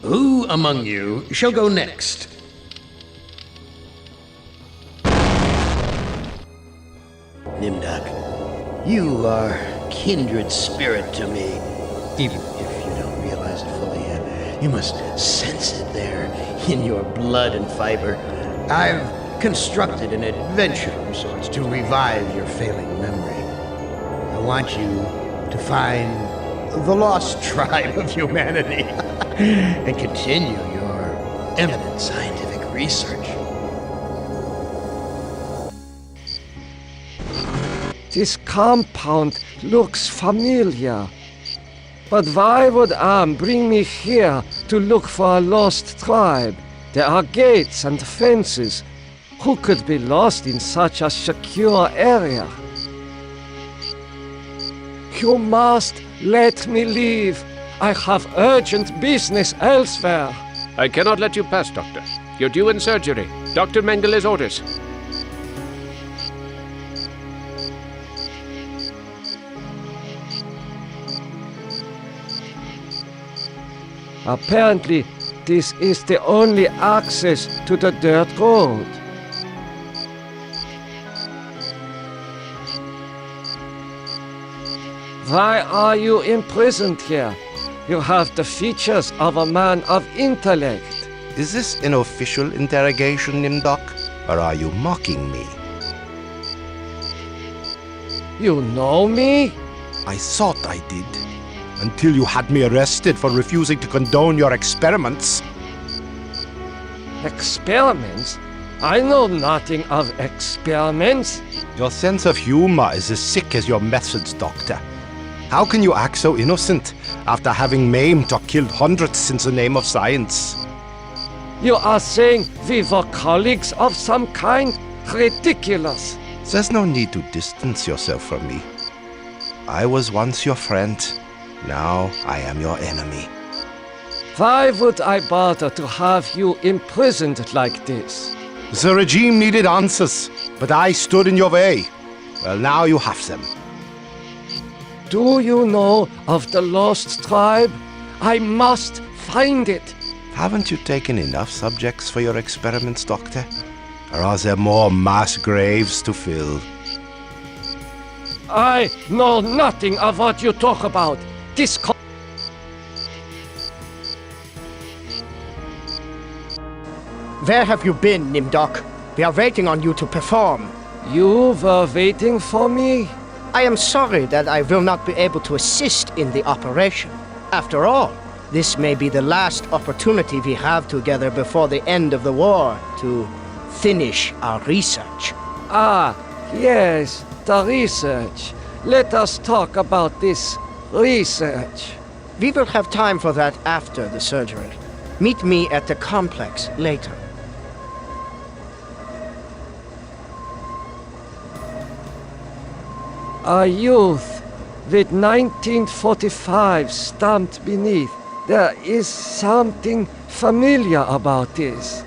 Who among you shall go next? Nimdok, you are kindred spirit to me. Even if you don't realize it fully yet, you must sense it there in your blood and fiber. I've constructed an adventure of sorts to revive your failing memory. I want you to find the lost tribe of humanity and continue your eminent scientific research. This compound looks familiar. But why would Am bring me here to look for a lost tribe? There are gates and fences. Who could be lost in such a secure area? You must let me leave. I have urgent business elsewhere. I cannot let you pass, Doctor. You're due in surgery. Dr. Mengel's orders. Apparently, this is the only access to the dirt road. Why are you imprisoned here? You have the features of a man of intellect. Is this an official interrogation, Nimdok? Or are you mocking me? You know me? I thought I did. Until you had me arrested for refusing to condone your experiments. Experiments? I know nothing of experiments. Your sense of humor is as sick as your methods, Doctor. How can you act so innocent after having maimed or killed hundreds in the name of science? You are saying we were colleagues of some kind? Ridiculous. There's no need to distance yourself from me. I was once your friend. Now I am your enemy. Why would I bother to have you imprisoned like this? The regime needed answers, but I stood in your way. Well, now you have them. Do you know of the lost tribe? I must find it. Haven't you taken enough subjects for your experiments, Doctor? Or are there more mass graves to fill? I know nothing of what you talk about. This Where have you been, Nimdok? We are waiting on you to perform. You were waiting for me? I am sorry that I will not be able to assist in the operation. After all, this may be the last opportunity we have together before the end of the war to finish our research. Ah, yes, the research. Let us talk about this research. We will have time for that after the surgery. Meet me at the complex later. A youth with 1945 stamped beneath. There is something familiar about this.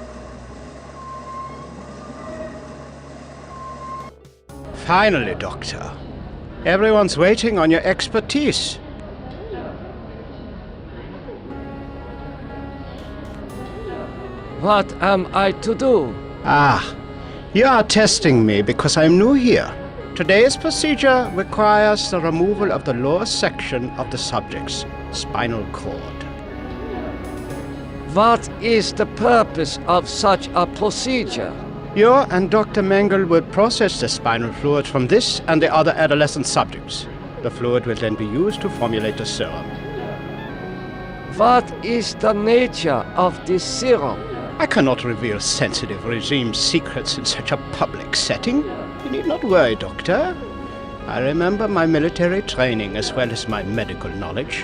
Finally, Doctor. Everyone's waiting on your expertise. What am I to do? Ah, you are testing me because I'm new here. Today's procedure requires the removal of the lower section of the subject's spinal cord. What is the purpose of such a procedure? You and Dr. Mengel will process the spinal fluid from this and the other adolescent subjects. The fluid will then be used to formulate the serum. What is the nature of this serum? I cannot reveal sensitive regime secrets in such a public setting. You need not worry, Doctor. I remember my military training as well as my medical knowledge.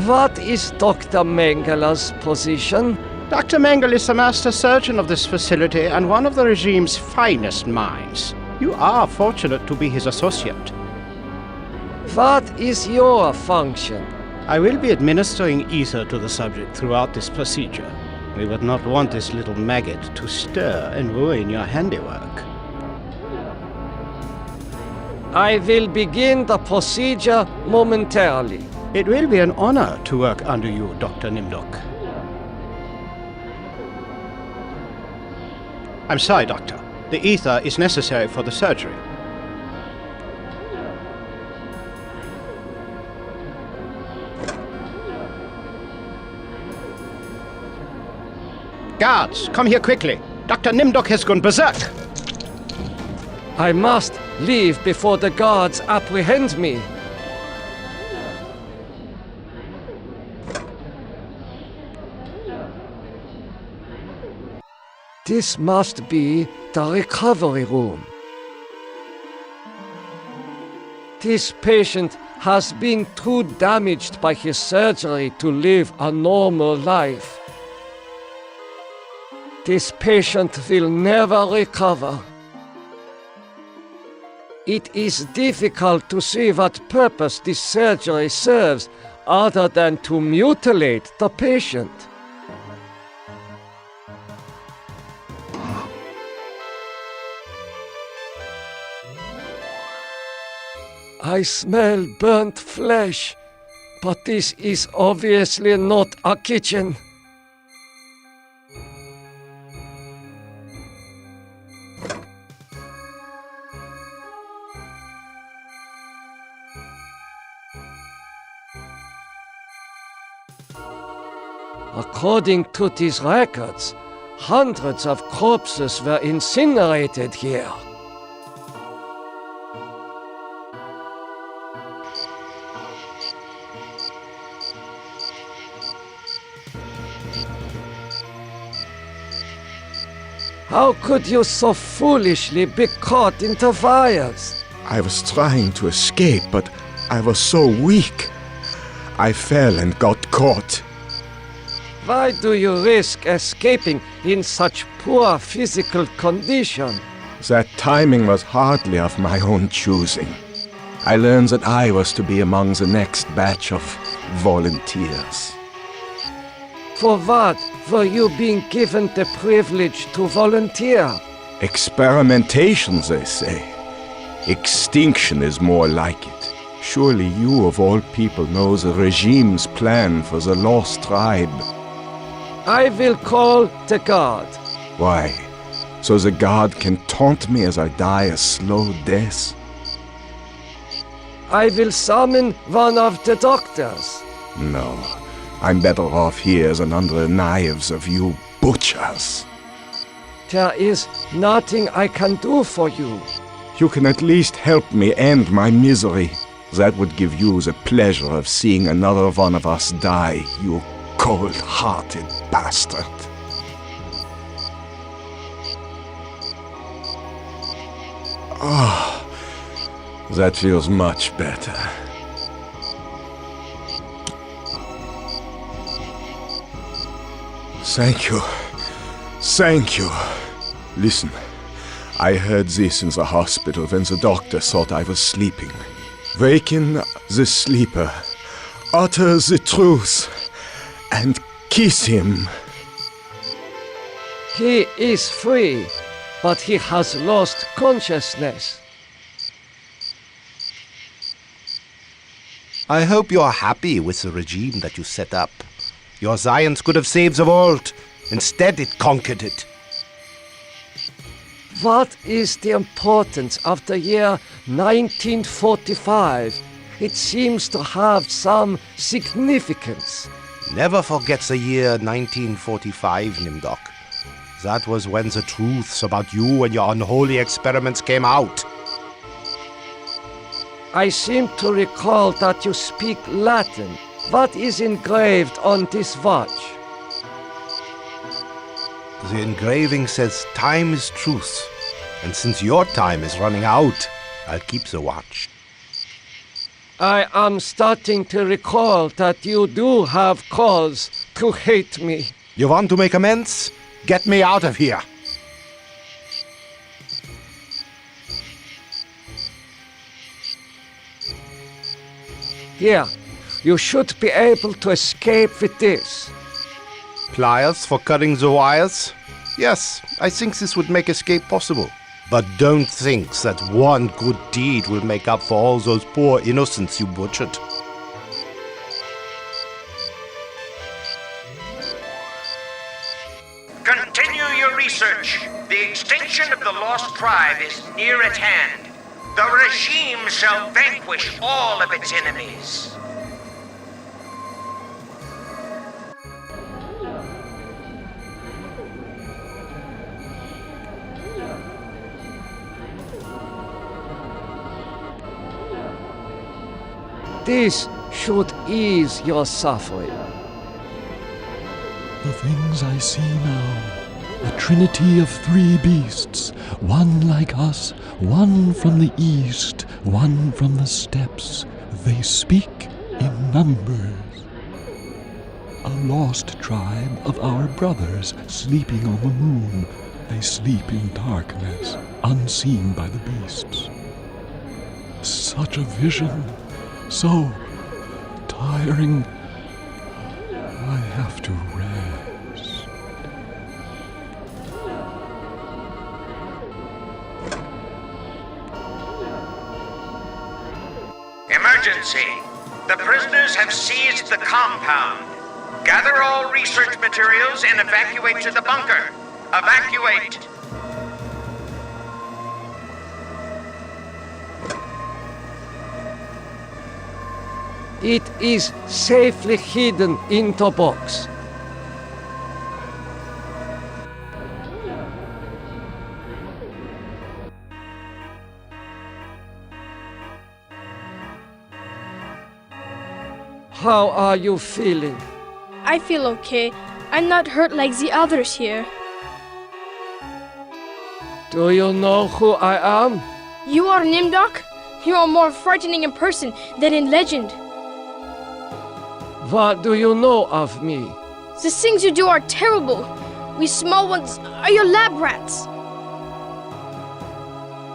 What is Dr. Mengel's position? Dr. Mengel is the master surgeon of this facility and one of the regime's finest minds. You are fortunate to be his associate. What is your function? I will be administering ether to the subject throughout this procedure. We would not want this little maggot to stir and ruin your handiwork. I will begin the procedure momentarily. It will be an honor to work under you, Dr. Nimdok. I'm sorry, Doctor. The ether is necessary for the surgery. Guards, come here quickly. Dr. Nimdok has gone berserk. I must leave before the guards apprehend me. This must be the recovery room. This patient has been too damaged by his surgery to live a normal life. This patient will never recover. It is difficult to see what purpose this surgery serves other than to mutilate the patient. I smell burnt flesh, but this is obviously not a kitchen. According to these records, hundreds of corpses were incinerated here. How could you so foolishly be caught in the fires? I was trying to escape, but I was so weak. I fell and got caught. Why do you risk escaping in such poor physical condition? That timing was hardly of my own choosing. I learned that I was to be among the next batch of volunteers. For what were you being given the privilege to volunteer? Experimentation, they say. Extinction is more like it. Surely you, of all people, know the regime's plan for the lost tribe. I will call the guard. Why? So the guard can taunt me as I die a slow death? I will summon one of the doctors. No. I'm better off here than under the knives of you butchers. There is nothing I can do for you. You can at least help me end my misery. That would give you the pleasure of seeing another one of us die, you cold-hearted bastard. Ah, that feels much better. Thank you. Thank you. Listen, I heard this in the hospital when the doctor thought I was sleeping. Waken the sleeper, utter the truth, and kiss him. He is free, but he has lost consciousness. I hope you're happy with the regime that you set up. Your science could have saved the world. Instead, it conquered it. What is the importance of the year 1945? It seems to have some significance. Never forget the year 1945, Nimdok. That was when the truths about you and your unholy experiments came out. I seem to recall that you speak Latin. What is engraved on this watch? The engraving says time is truth. And since your time is running out, I'll keep the watch. I am starting to recall that you do have cause to hate me. You want to make amends? Get me out of here. Here, you should be able to escape with this. Pliers for cutting the wires? Yes, I think this would make escape possible. But don't think that one good deed will make up for all those poor innocents you butchered. Continue your research. The extinction of the lost tribe is near at hand. The regime shall vanquish all of its enemies. This should ease your suffering. The things I see now, a trinity of three beasts, one like us, one from the east, one from the steppes. They speak in numbers. A lost tribe of our brothers sleeping on the moon. They sleep in darkness, unseen by the beasts. Such a vision, so tiring. I have to rest. Emergency! The prisoners have seized the compound. Gather all research materials and evacuate to the bunker. Evacuate! It is safely hidden in the box. How are you feeling? I feel okay. I'm not hurt like the others here. Do you know who I am? You are Nimdok? You are more frightening in person than in legend. What do you know of me? The things you do are terrible. We small ones are your lab rats.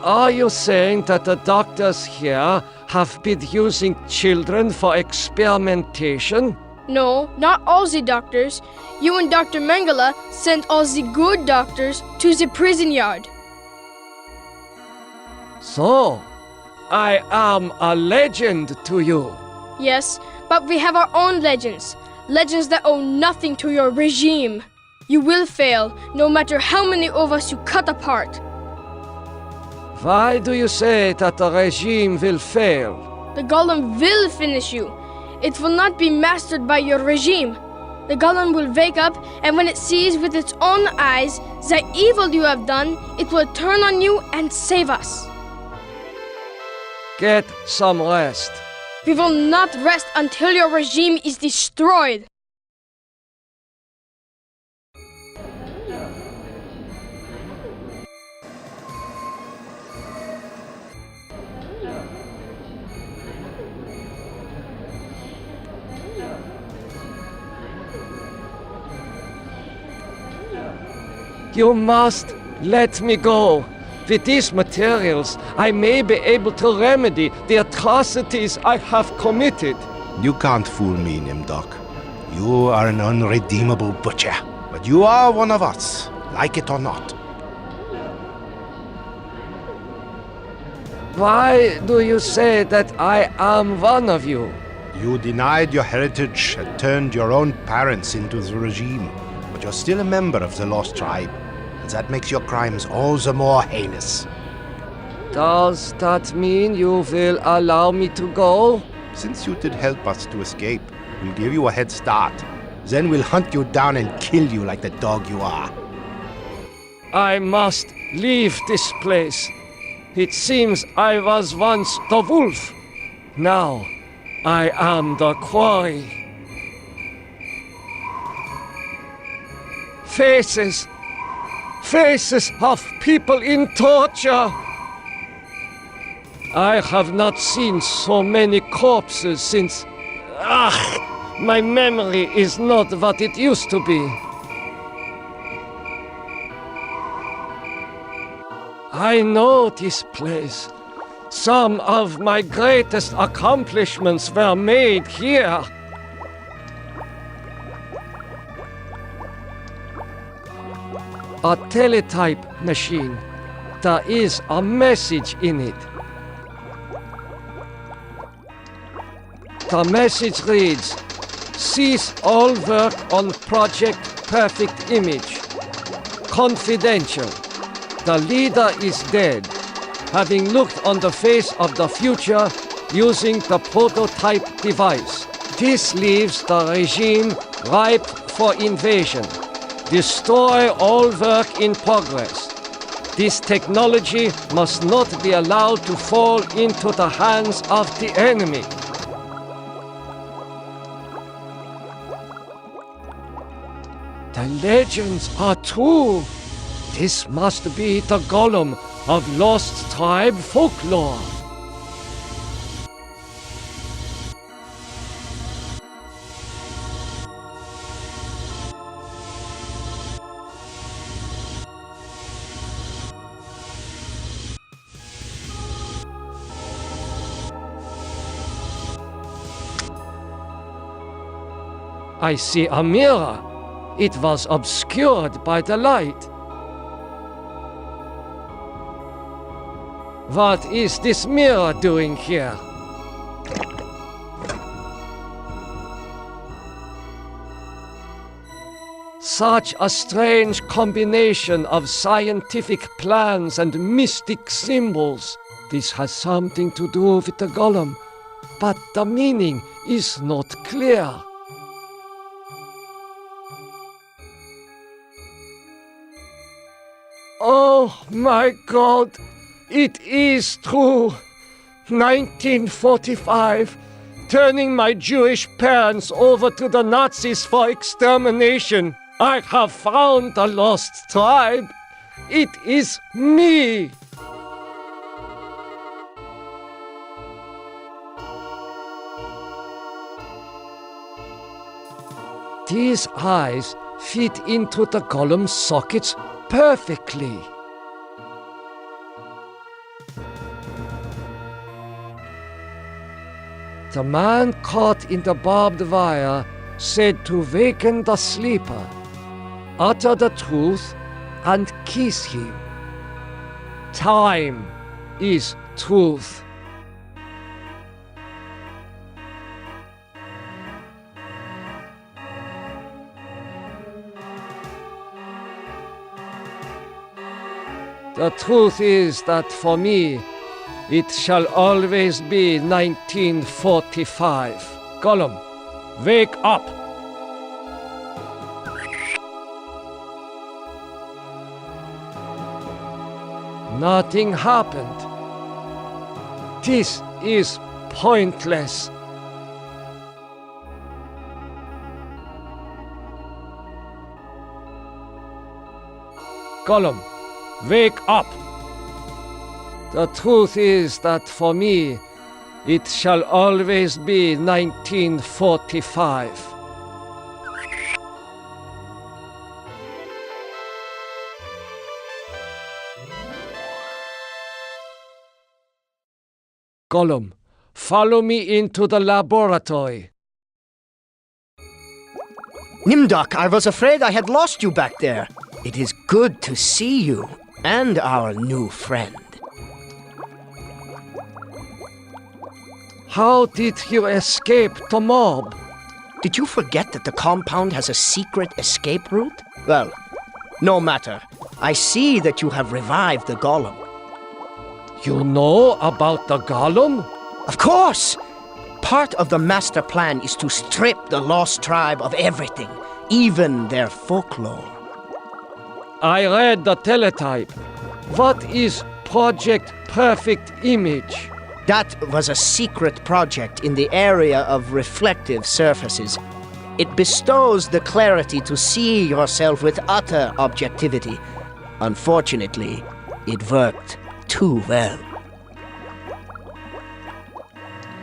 Are you saying that the doctors here have been using children for experimentation? No, not all the doctors. You and Dr. Mengele sent all the good doctors to the prison yard. So, I am a legend to you. Yes, but we have our own legends. Legends that owe nothing to your regime. You will fail, no matter how many of us you cut apart. Why do you say that the regime will fail? The golem will finish you. It will not be mastered by your regime. The golem will wake up, and when it sees with its own eyes the evil you have done, it will turn on you and save us. Get some rest. We will not rest until your regime is destroyed. You must let me go. With these materials, I may be able to remedy the atrocities I have committed. You can't fool me, Nimdok. You are an unredeemable butcher. But you are one of us, like it or not. Why do you say that I am one of you? You denied your heritage and turned your own parents into the regime. But you're still a member of the Lost Tribe. And that makes your crimes all the more heinous. Does that mean you will allow me to go? Since you did help us to escape, we'll give you a head start. Then we'll hunt you down and kill you like the dog you are. I must leave this place. It seems I was once the wolf. Now I am the quarry. Faces of people in torture. I have not seen so many corpses since... my memory is not what it used to be. I know this place. Some of my greatest accomplishments were made here. A teletype machine. There is a message in it. The message reads, "Cease all work on Project Perfect Image. Confidential. The leader is dead, having looked on the face of the future using the prototype device. This leaves the regime ripe for invasion. Destroy all work in progress. This technology must not be allowed to fall into the hands of the enemy. The legends are true. This must be the golem of lost tribe folklore. I see a mirror. It was obscured by the light. What is this mirror doing here? Such a strange combination of scientific plans and mystic symbols. This has something to do with the golem, but the meaning is not clear. Oh my God, it is true. 1945, turning my Jewish parents over to the Nazis for extermination. I have found the lost tribe. It is me. These eyes fit into the golem's sockets perfectly. The man caught in the barbed wire said to waken the sleeper, utter the truth, and kiss him. Time is truth. The truth is that for me, it shall always be 1945. Golem, wake up! Nothing happened. This is pointless. Golem, wake up! The truth is that for me, it shall always be 1945. Golem, follow me into the laboratory. Nimdok, I was afraid I had lost you back there. It is good to see you and our new friend. How did you escape the mob? Did you forget that the compound has a secret escape route? Well, no matter. I see that you have revived the golem. You know about the golem? Of course! Part of the master plan is to strip the lost tribe of everything, even their folklore. I read the teletype. What is Project Perfect Image? That was a secret project in the area of reflective surfaces. It bestows the clarity to see yourself with utter objectivity. Unfortunately, it worked too well.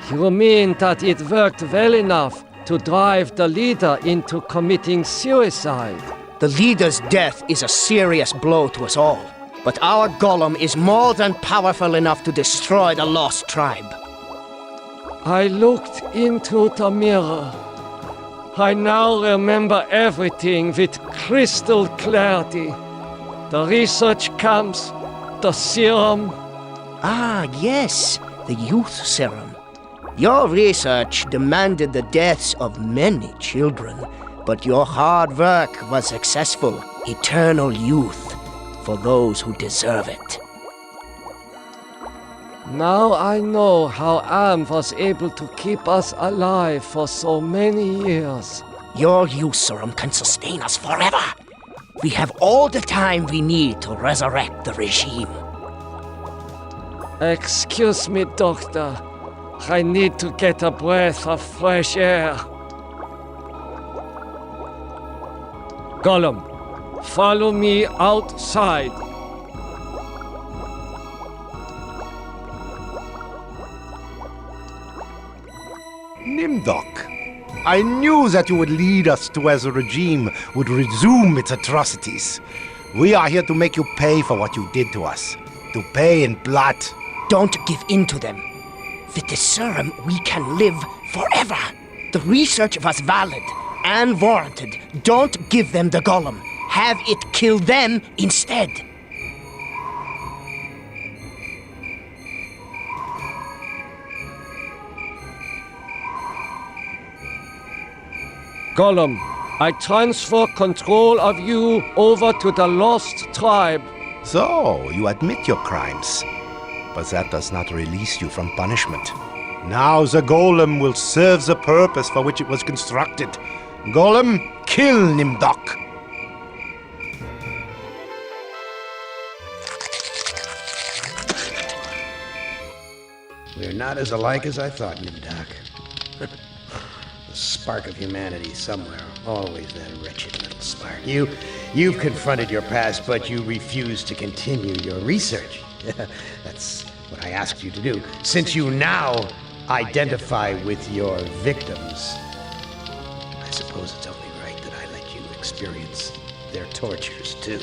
You mean that it worked well enough to drive the leader into committing suicide? The leader's death is a serious blow to us all. But our golem is more than powerful enough to destroy the lost tribe. I looked into the mirror. I now remember everything with crystal clarity. The research camps, the serum. Ah, yes, the youth serum. Your research demanded the deaths of many children, But your hard work was successful. Eternal youth for those who deserve it. Now I know how Am was able to keep us alive for so many years. Your use serum can sustain us forever. We have all the time we need to resurrect the regime. Excuse me, Doctor. I need to get a breath of fresh air. Gollum, follow me outside. Nimdok, I knew that you would lead us to where the regime would resume its atrocities. We are here to make you pay for what you did to us. To pay in blood. Don't give in to them. With the serum, we can live forever. The research was valid and warranted. Don't give them the golem. Have it kill them instead. Gollum, I transfer control of you over to the Lost Tribe. So, you admit your crimes. But that does not release you from punishment. Now the golem will serve the purpose for which it was constructed. Golem, kill Nimdok! We're not as alike as I thought, Nimdok. The spark of humanity somewhere. Always that wretched little spark. You've confronted your past, but you refuse to continue your research. That's what I asked you to do. Since you now identify with your victims, I suppose it's only right that I let you experience their tortures, too.